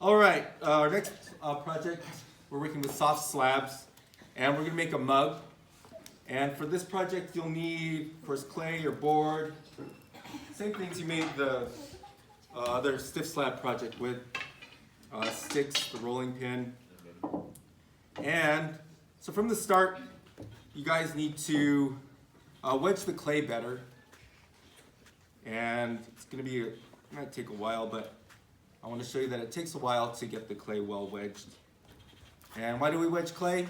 All right, our next project, we're working with soft slabs, and we're gonna make a mug. And for this project, you'll need, of course, clay or board. Same things you made the other stiff slab project with. Sticks, the rolling pin. And so from the start, you guys need to wedge the clay better. And it's gonna take a while, but I want to show you that it takes a while to get the clay well wedged. And why do we wedge clay?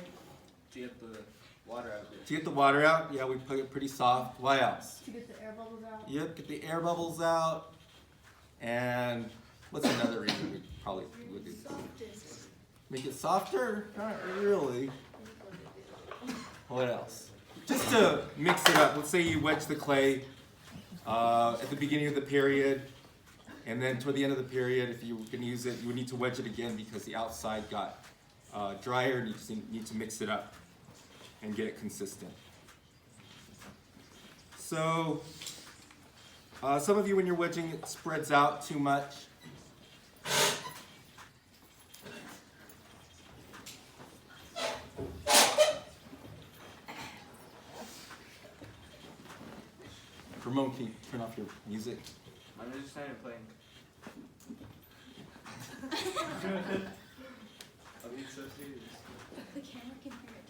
To get the water out of it. To get the water out. Yeah, we put it pretty soft. Why else? To get the air bubbles out. Yep, get the air bubbles out. And what's another reason we probably would do this? Make it softer? Not really. What else? Just to mix it up. Let's say you wedge the clay at the beginning of the period, and then toward the end of the period, if you were going to use it, you would need to wedge it again because the outside got drier, and you just need to mix it up and get it consistent. So some of you, when you're wedging, it spreads out too much. Ramon, can you turn off your music? My music's not even playing. I'm being so serious. The camera can hear it.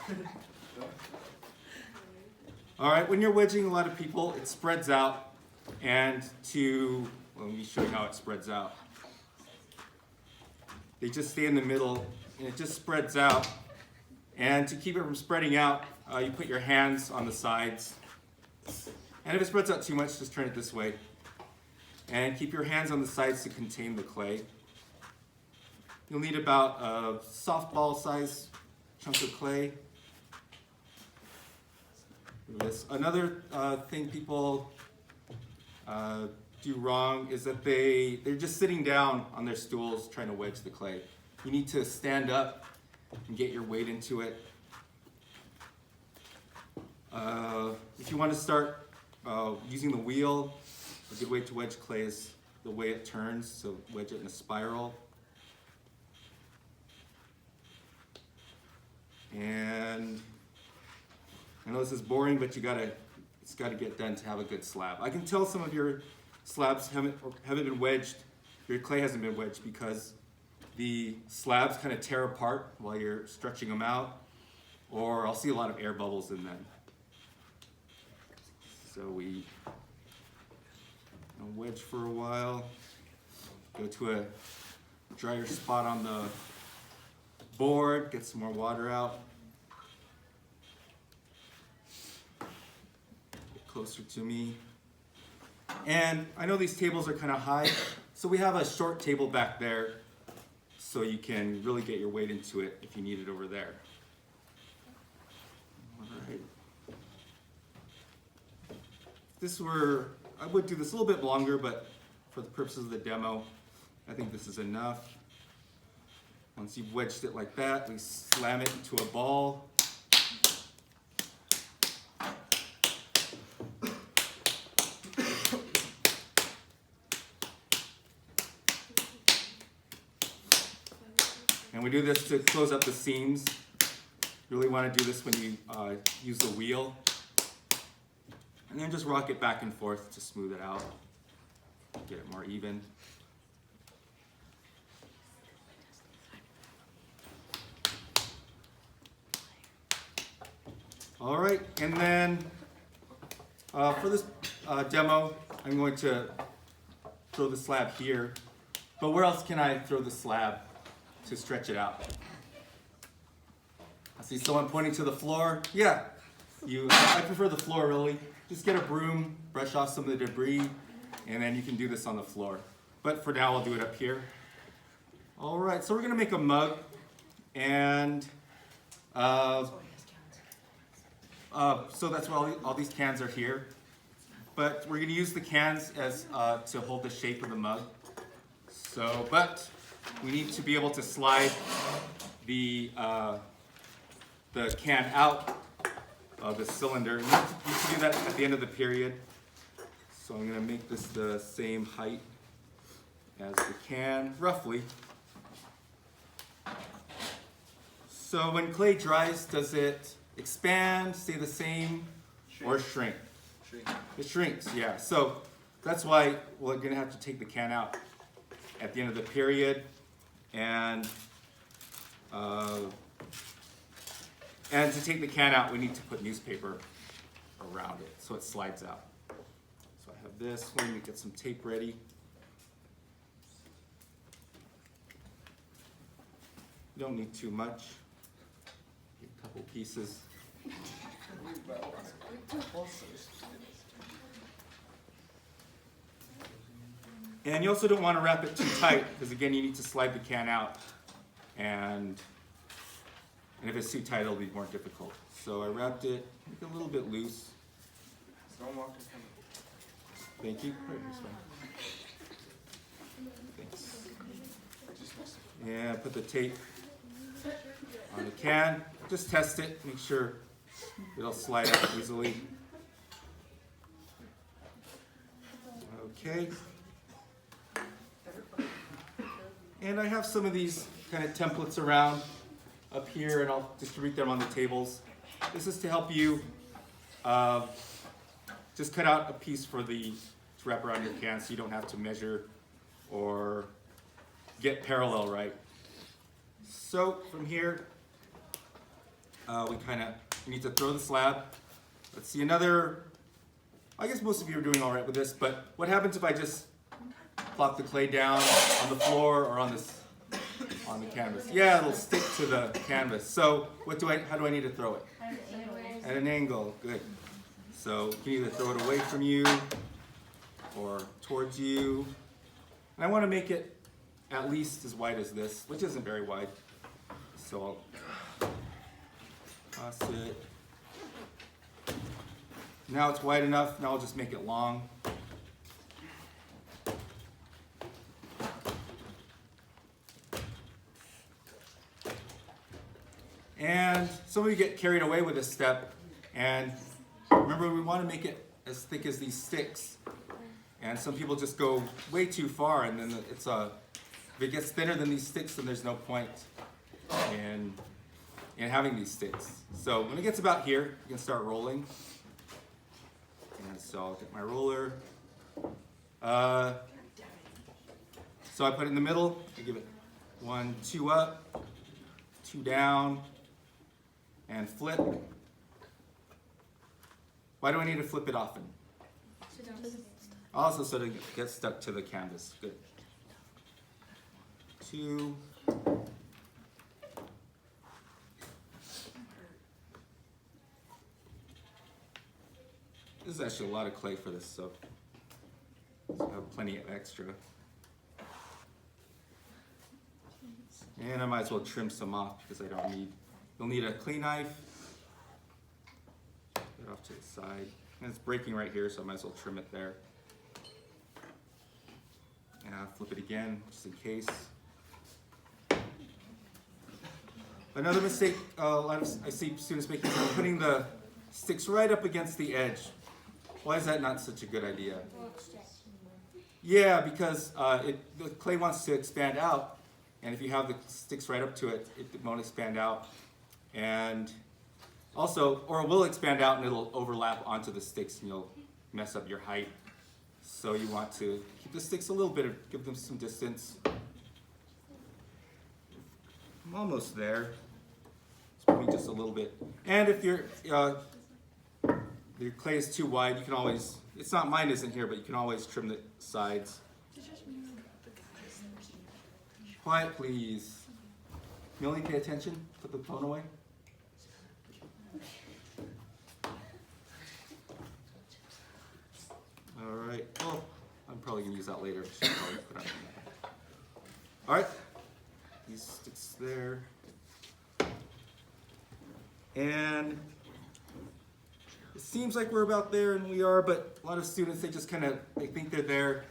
Turn it on. All right, when you're wedging a lot of people, it spreads out, and let me show you how it spreads out. They just stay in the middle, and it just spreads out. And to keep it from spreading out, you put your hands on the sides. And if it spreads out too much, just turn it this way. And keep your hands on the sides to contain the clay. You'll need about a softball size chunk of clay. Another thing people do wrong is that they're just sitting down on their stools trying to wedge the clay. You need to stand up and get your weight into it. If you want to start using the wheel, a good way to wedge clay is the way it turns, so wedge it in a spiral. And I know this is boring, but it's got to get done to have a good slab. I can tell some of your slabs haven't been wedged, your clay hasn't been wedged because the slabs kind of tear apart while you're stretching them out, or I'll see a lot of air bubbles in them. So we wedge for a while, go to a drier spot on the board, get some more water out. Get closer to me. And I know these tables are kind of high, so we have a short table back there so you can really get your weight into it if you need it over there. All right. I would do this a little bit longer, but for the purposes of the demo, I think this is enough. Once you've wedged it like that, we slam it into a ball. And we do this to close up the seams. You really want to do this when you use the wheel. And then just rock it back and forth to smooth it out, get it more even. All right, and then for this demo, I'm going to throw the slab here. But where else can I throw the slab to stretch it out? I see someone pointing to the floor. Yeah, I prefer the floor really. Just get a broom, brush off some of the debris, and then you can do this on the floor. But for now, I'll do it up here. All right, so we're gonna make a mug, and so that's why all these cans are here. But we're gonna use the cans as to hold the shape of the mug. But we need to be able to slide the can out of the cylinder. You need to do that at the end of the period. So I'm going to make this the same height as the can, roughly. So when clay dries, does it expand, stay the same, or shrink? Shrink. It shrinks, yeah. So that's why we're gonna have to take the can out at the end of the period, and to take the can out, we need to put newspaper around it so it slides out. So I have this. Let me get some tape ready. You don't need too much. A couple pieces. And you also don't want to wrap it too tight because again you need to slide the can out, and if it's too tight it'll be more difficult. So I wrapped it, make it a little bit loose. Stormwalker's coming. Thank you. Right, this one. Thanks. Yeah, put the tape on the can. Just test it, make sure it'll slide out easily. Okay. And I have some of these kind of templates around up here, and I'll distribute them on the tables. This is to help you just cut out a piece to wrap around your can so you don't have to measure or get parallel right. So from here, we need to throw the slab. Let's see, I guess most of you are doing all right with this, but what happens if I just plop the clay down on the floor or on the canvas? Yeah, it'll stick to the canvas. So how do I need to throw it? At an angle, good. So you can either throw it away from you or towards you. And I want to make it at least as wide as this, which isn't very wide. So I'll toss it. Now it's wide enough, now I'll just make it long. And some of you get carried away with this step, and remember we want to make it as thick as these sticks. And some people just go way too far, and then if it gets thinner than these sticks, then there's no point in having these sticks. So when it gets about here, you can start rolling. And so I'll get my roller. So I put it in the middle, I give it 1, 2 up, 2 down, and flip. Why do I need to flip it often? Also so to get stuck to the canvas. Good. 2. This is actually a lot of clay for this, so I have plenty of extra. And I might as well trim some off because you'll need a clay knife. Get it off to the side. And it's breaking right here, so I might as well trim it there. And I'll flip it again, just in case. Another mistake I see students making is putting the sticks right up against the edge. Why is that not such a good idea? Yeah, because the clay wants to expand out, and if you have the sticks right up to it, it won't expand out. And also, or it will expand out and it'll overlap onto the sticks and you'll mess up your height. So you want to keep the sticks a little bit, give them some distance. I'm almost there. It's probably just a little bit. And if your clay is too wide, you can always, mine isn't here, but you can always trim the sides. Quiet, please. Millie, pay attention. Put the phone away. All right. Well, I'm probably gonna use that later. All right. These sticks there. And it seems like we're about there, and we are, but a lot of students, they just they think they're there,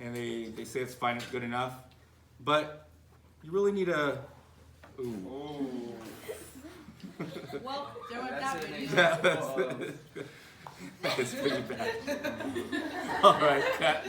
and they say it's fine, it's good enough. But you really need a, ooh. Well, there went That's that an video. example of It's pretty bad. All right, Kat.